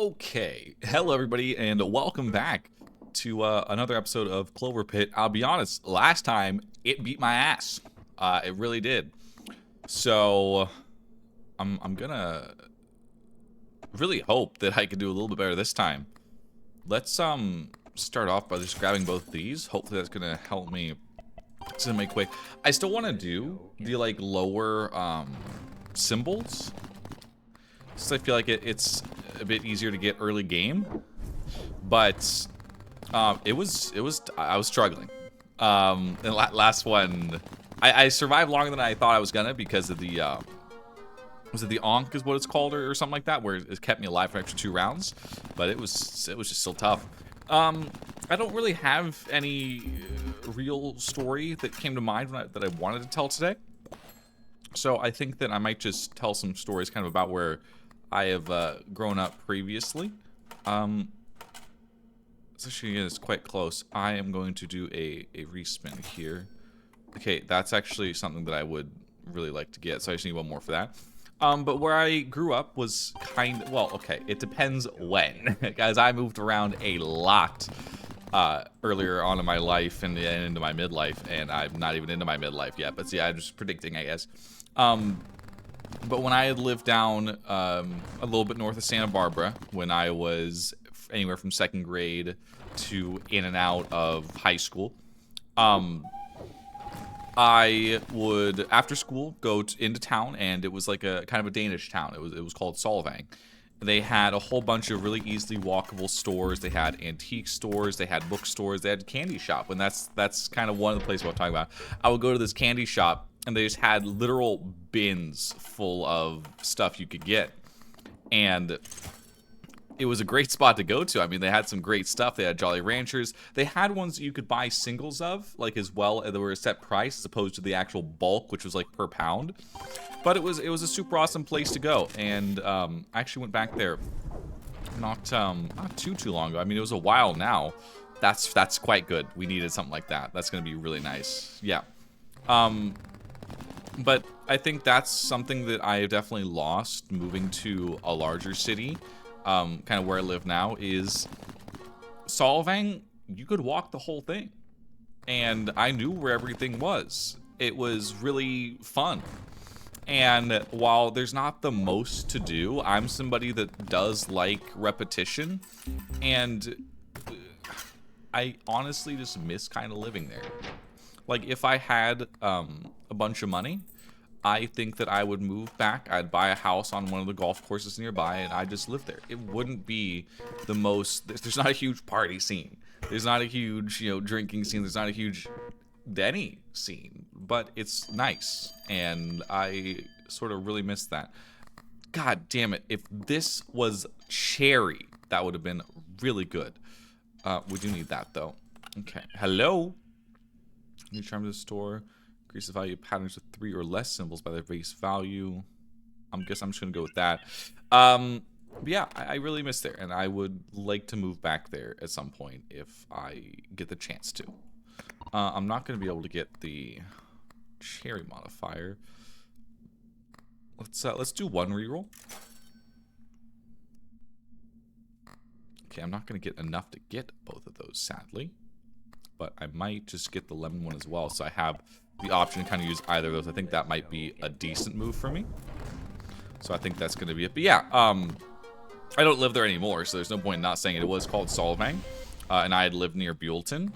Okay, hello everybody, and welcome back to another episode of Clover Pit. I'll be honest, last time it beat my ass. It really did. So I'm gonna really hope that I can do a little bit better this time. Let's start off by just grabbing both of these. Hopefully that's gonna help me to make quick. I still want to do the like lower symbols. So I feel like it's a bit easier to get early game, but I was struggling. The last one, I survived longer than I thought I was gonna because of the was it the Ankh is what it's called or something like that, where it kept me alive for an extra 2 rounds, but it was just still tough. I don't really have any real story that came to mind that I wanted to tell today, so I think that I might just tell some stories kind of about where I have grown up previously. Let's actually get this quite close. I am going to do a respin here. Okay, that's actually something that I would really like to get, so I just need one more for that. But where I grew up was kind of, well, okay, it depends when. Guys, I moved around a lot earlier on in my life and into my midlife, and I'm not even into my midlife yet, but see, I'm just predicting, I guess. But when I had lived down a little bit north of Santa Barbara, when I was anywhere from 2nd grade to in and out of high school, I would, after school, go into town, and it was like a kind of a Danish town. It was called Solvang. They had a whole bunch of really easily walkable stores. They had antique stores. They had bookstores. They had a candy shop, and that's kind of one of the places I'm talking about. I would go to this candy shop, and they just had literal bins full of stuff you could get, and it was a great spot to go to. I mean, they had some great stuff. They had Jolly Ranchers. They had ones that you could buy singles of, like, as well, and they were a set price as opposed to the actual bulk, which was like per pound. But it was a super awesome place to go, and I actually went back there not too long ago. I mean, it was a while now. That's quite good. We needed something like that. That's gonna be really nice. Yeah. But I think that's something that I have definitely lost moving to a larger city, kind of where I live now, is Solvang. You could walk the whole thing, and I knew where everything was. It was really fun. And while there's not the most to do, I'm somebody that does like repetition, and I honestly just miss kind of living there. Like, if I had a bunch of money, I think that I would move back. I'd buy a house on one of the golf courses nearby, and I'd just live there. It wouldn't be the most, there's not a huge party scene. There's not a huge, drinking scene. There's not a huge Denny scene, but it's nice, and I sort of really miss that. God damn it. If this was cherry, that would have been really good. We do need that, though. Okay. Hello? New charm to the store. Increase the value of patterns with 3 or less symbols by their base value. I guess I'm just gonna go with that. But yeah, I really miss there, and I would like to move back there at some point if I get the chance to. I'm not gonna be able to get the cherry modifier. Let's do 1 reroll. Okay, I'm not gonna get enough to get both of those, sadly. But I might just get the lemon one as well, so I have the option to kind of use either of those. I think that might be a decent move for me. So I think that's going to be it. But yeah, I don't live there anymore, so there's no point in not saying it. It was called Solvang, and I had lived near Buellton,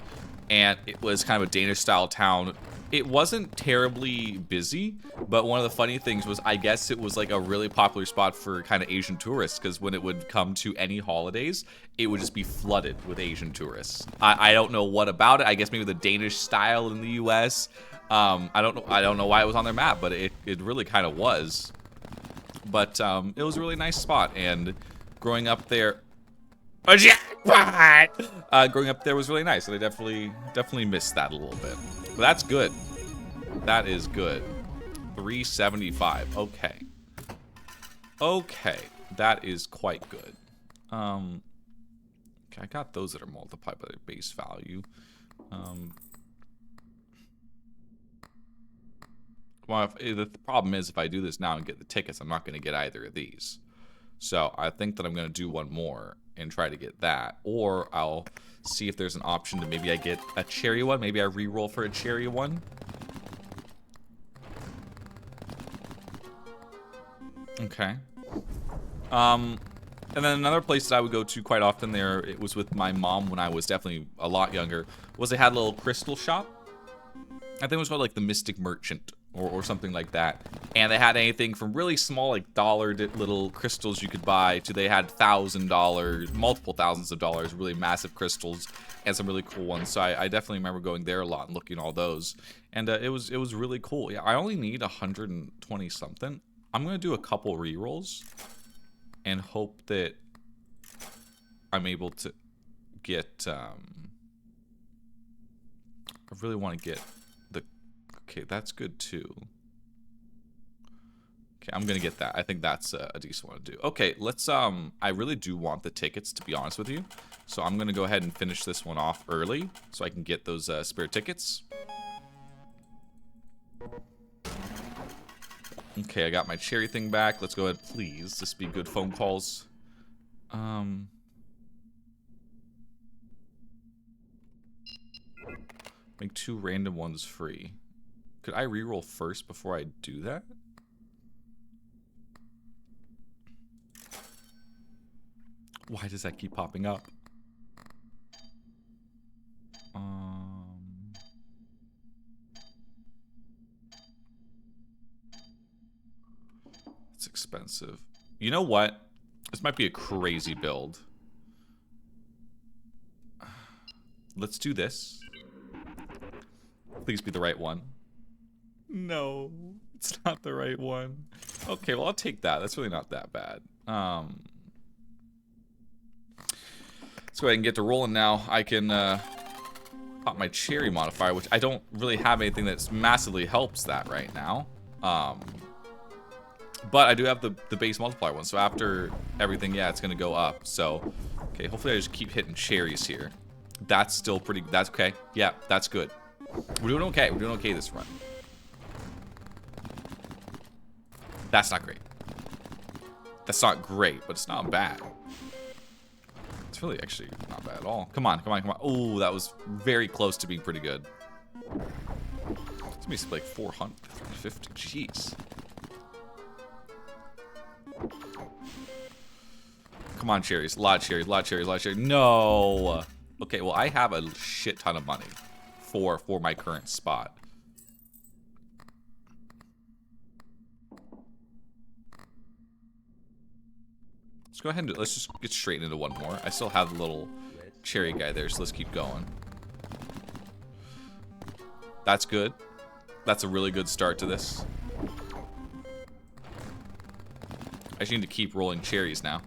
and it was kind of a Danish-style town. It wasn't terribly busy, but one of the funny things was, I guess it was like a really popular spot for kind of Asian tourists, because when it would come to any holidays, it would just be flooded with Asian tourists. I don't know what about it. I guess maybe the Danish style in the US. I don't know why it was on their map, but it really kind of was. But it was a really nice spot, and growing up there, a jackpot! Growing up there was really nice, and I definitely missed that a little bit. But that's good. That is good. 375. Okay. Okay. That is quite good. Okay, I got those that are multiplied by their base value. Well, the problem is, if I do this now and get the tickets, I'm not going to get either of these. So I think that I'm going to do one more and try to get that. Or I'll see if there's an option to maybe I get a cherry one. Maybe I re-roll for a cherry one. Okay. And then another place that I would go to quite often there, it was with my mom when I was definitely a lot younger, was they had a little crystal shop. I think it was called like the Mystic Merchant or something like that. And they had anything from really small like dollar little crystals you could buy to they had $1,000, multiple thousands of dollars, really massive crystals and some really cool ones. So I definitely remember going there a lot and looking at all those. And it was really cool. Yeah, I only need 120 something. I'm going to do a couple rerolls and hope that I'm able to get, I really want to get the, okay, that's good too. Okay, I'm going to get that. I think that's a decent one to do. Okay, let's, I really do want the tickets, to be honest with you. So I'm going to go ahead and finish this one off early so I can get those spare tickets. Okay, I got my cherry thing back. Let's go ahead, please. This be good phone calls. Make 2 random ones free. Could I reroll first before I do that? Why does that keep popping up? It's expensive. You know what? This might be a crazy build. Let's do this. Please be the right one. No, it's not the right one. Okay, well, I'll take that. That's really not that bad. Let's go ahead and get to rolling now. I can pop my cherry modifier, which I don't really have anything that massively helps that right now. But I do have the base multiplier one, so after everything, yeah, it's gonna go up. So, okay, hopefully I just keep hitting cherries here. That's still pretty, that's okay. Yeah, that's good. We're doing okay. We're doing okay this run. That's not great. That's not great, but it's not bad. It's really actually not bad at all. Come on, come on, come on. Oh, that was very close to being pretty good. It's gonna be like 400, 350. Jeez. Come on, cherries. A lot of cherries, a lot of cherries, a lot of cherries. No. Okay, well, I have a shit ton of money for my current spot. Let's go ahead and let's just get straight into one more. I still have the little cherry guy there, so let's keep going. That's good. That's a really good start to this. I just need to keep rolling cherries now.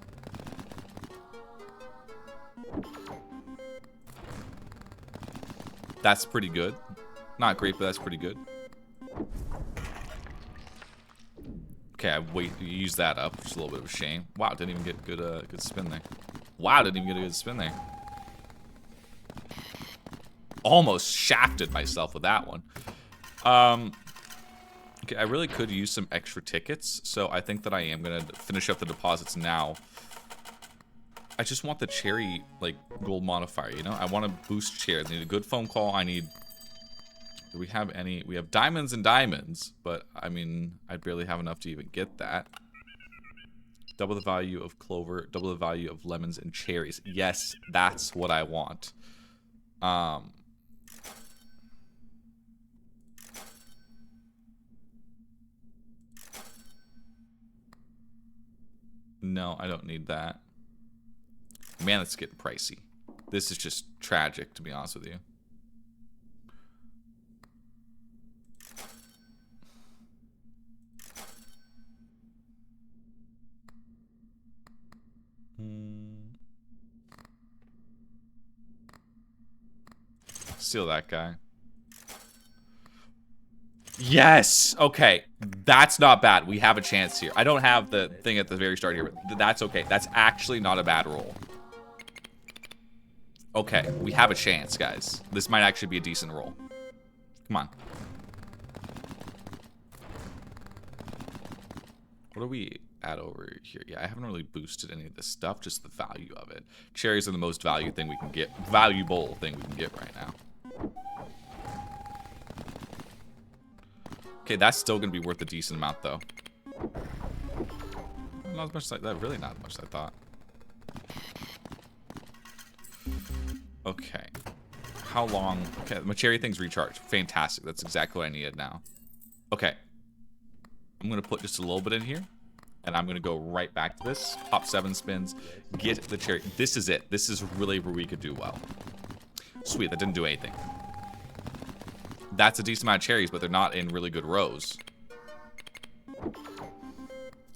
That's pretty good. Not great, but that's pretty good. Okay, I use that up, which is a little bit of a shame. Wow, didn't even get good good spin there. Wow, didn't even get a good spin there. Almost shafted myself with that one. Okay, I really could use some extra tickets, so I think that I am gonna finish up the deposits now. I just want the cherry, like, gold modifier, you know? I want to boost cherry. I need a good phone call. I need... Do we have any... We have diamonds and diamonds, but, I mean, I barely have enough to even get that. Double the value of clover, double the value of lemons and cherries. Yes, that's what I want. No, I don't need that. Man, it's getting pricey. This is just tragic, to be honest with you. Steal that guy. Yes! Okay. That's not bad. We have a chance here. I don't have the thing at the very start here, but that's okay. That's actually not a bad roll. Okay, we have a chance, guys. This might actually be a decent roll. Come on. What are we? add over here. Yeah, I haven't really boosted any of this stuff, just the value of it. Cherries are the most valuable thing we can get right now. Okay, that's still gonna be worth a decent amount though. Not as much as that, really not as much as I thought. Okay. How long? Okay, my cherry thing's recharged. Fantastic. That's exactly what I needed now. Okay. I'm gonna put just a little bit in here. And I'm gonna go right back to this. Pop 7 spins. Get the cherry. This is it. This is really where we could do well. Sweet, that didn't do anything. That's a decent amount of cherries, but they're not in really good rows.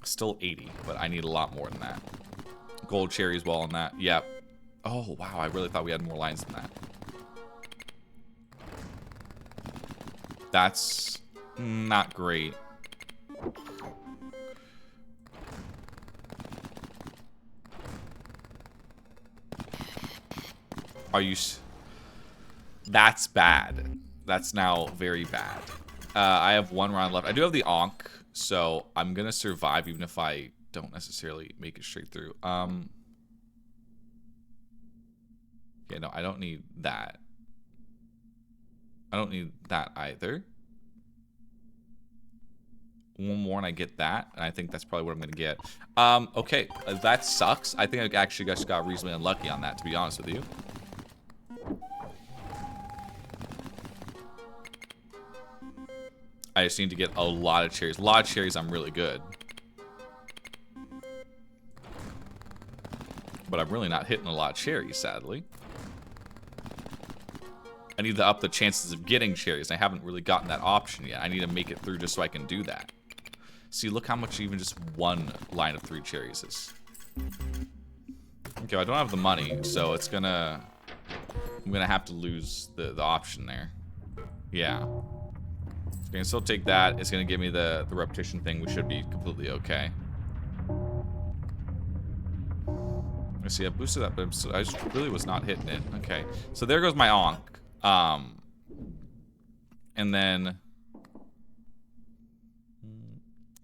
Still 80, but I need a lot more than that. Gold cherries well on that. Yep. Oh, wow. I really thought we had more lines than that. That's not great. Are you... That's bad. That's now very bad. I have 1 round left. I do have the Ankh, so I'm going to survive even if I don't necessarily make it straight through. Okay, no, I don't need that. I don't need that either. 1 more and I get that, and I think that's probably what I'm going to get. Okay, that sucks. I think I actually just got reasonably unlucky on that, to be honest with you. I just need to get a lot of cherries. A lot of cherries, I'm really good. But I'm really not hitting a lot of cherries, sadly. I need to up the chances of getting cherries. I haven't really gotten that option yet. I need to make it through just so I can do that. See, look how much even just 1 line of 3 cherries is. Okay, I don't have the money, so it's gonna... I'm gonna have to lose the option there. Yeah. I can still take that. It's going to give me the repetition thing. We should be completely okay. I see I boosted that, but I just really was not hitting it. Okay. So there goes my Ankh. And then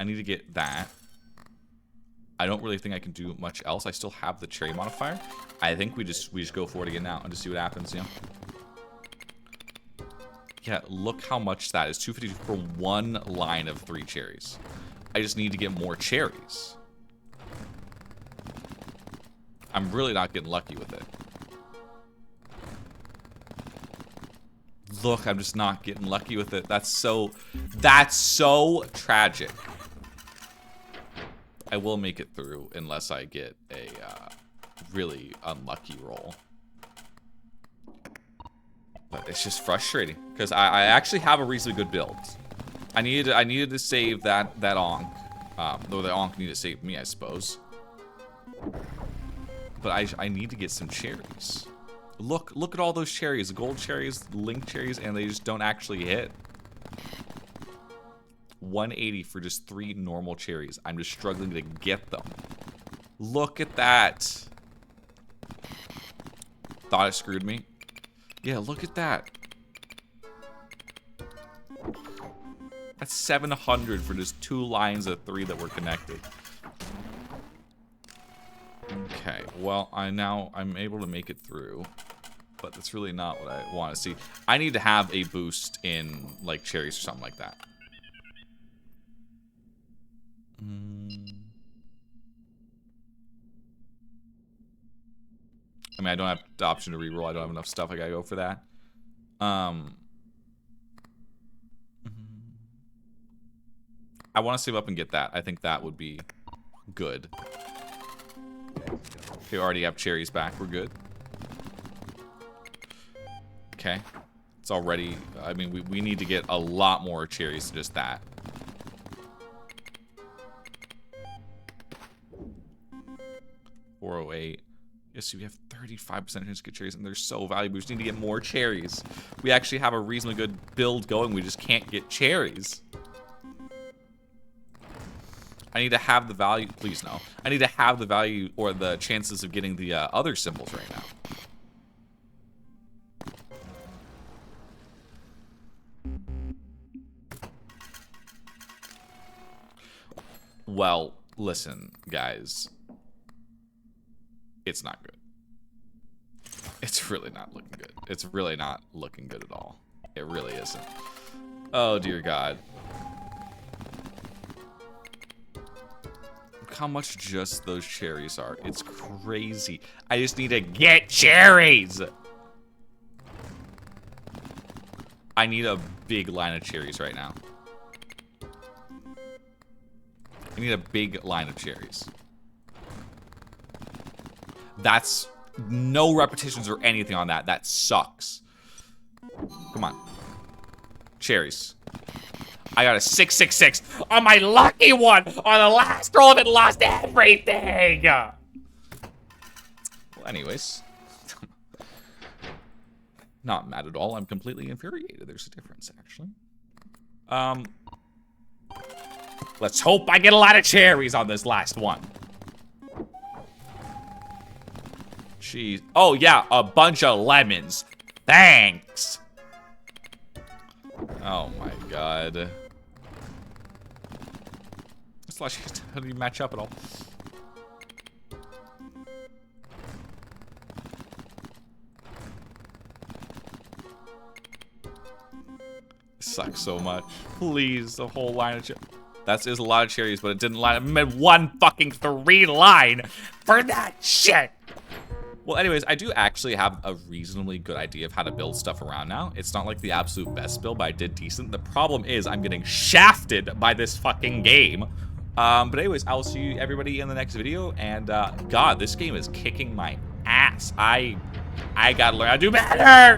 I need to get that. I don't really think I can do much else. I still have the cherry modifier. I think we just go for it again now and just see what happens, you know? Yeah, look how much that is. 252 for 1 line of 3 cherries. I just need to get more cherries. I'm really not getting lucky with it. Look, I'm just not getting lucky with it. That's so tragic. I will make it through unless I get a really unlucky roll. But it's just frustrating because I actually have a reasonably good build. I needed to save that Ankh, though the Ankh needed to save me, I suppose. But I need to get some cherries. Look at all those cherries, the gold cherries, the link cherries, and they just don't actually hit. 180 for just 3 normal cherries. I'm just struggling to get them. Look at that. Thought it screwed me. Yeah, look at that. That's 700 for just 2 lines of 3 that were connected. Okay, well, I'm able to make it through, but that's really not what I want to see. I need to have a boost in, like, cherries or something like that. I mean, I don't have the option to reroll. I don't have enough stuff. I gotta go for that. I want to save up and get that. I think that would be good. Okay, we already have cherries back. We're good. Okay. It's already... I mean, we need to get a lot more cherries than just that. $408. Yes, we have 35% chance to get cherries, and they're so valuable. We just need to get more cherries. We actually have a reasonably good build going. We just can't get cherries. I need to have the value. Please, no. I need to have the value or the chances of getting the other symbols right now. Well, Listen, guys. It's not good. It's really not looking good. It's really not looking good at all. It really isn't. Oh, dear God. Look how much just those cherries are. It's crazy. I just need to get cherries. I need a big line of cherries right now. I need a big line of cherries. That's no repetitions or anything on that. That sucks. Come on. Cherries. I got a 666 on my lucky one. On the last roll of it, lost everything. Well, anyways. Not mad at all. I'm completely infuriated. There's a difference, actually. Let's hope I get a lot of cherries on this last one. Jeez. Oh, yeah, a bunch of lemons. Thanks. Oh, my God. This slushy doesn't even match up at all. Sucks so much. Please, the whole line of cherries. That is a lot of cherries, but it didn't line up. I meant 1 fucking 3 line for that shit. Well, anyways, I do actually have a reasonably good idea of how to build stuff around now. It's not like the absolute best build, but I did decent. The problem is I'm getting shafted by this fucking game. But anyways, I will see everybody in the next video. And God, this game is kicking my ass. I gotta learn how to do better.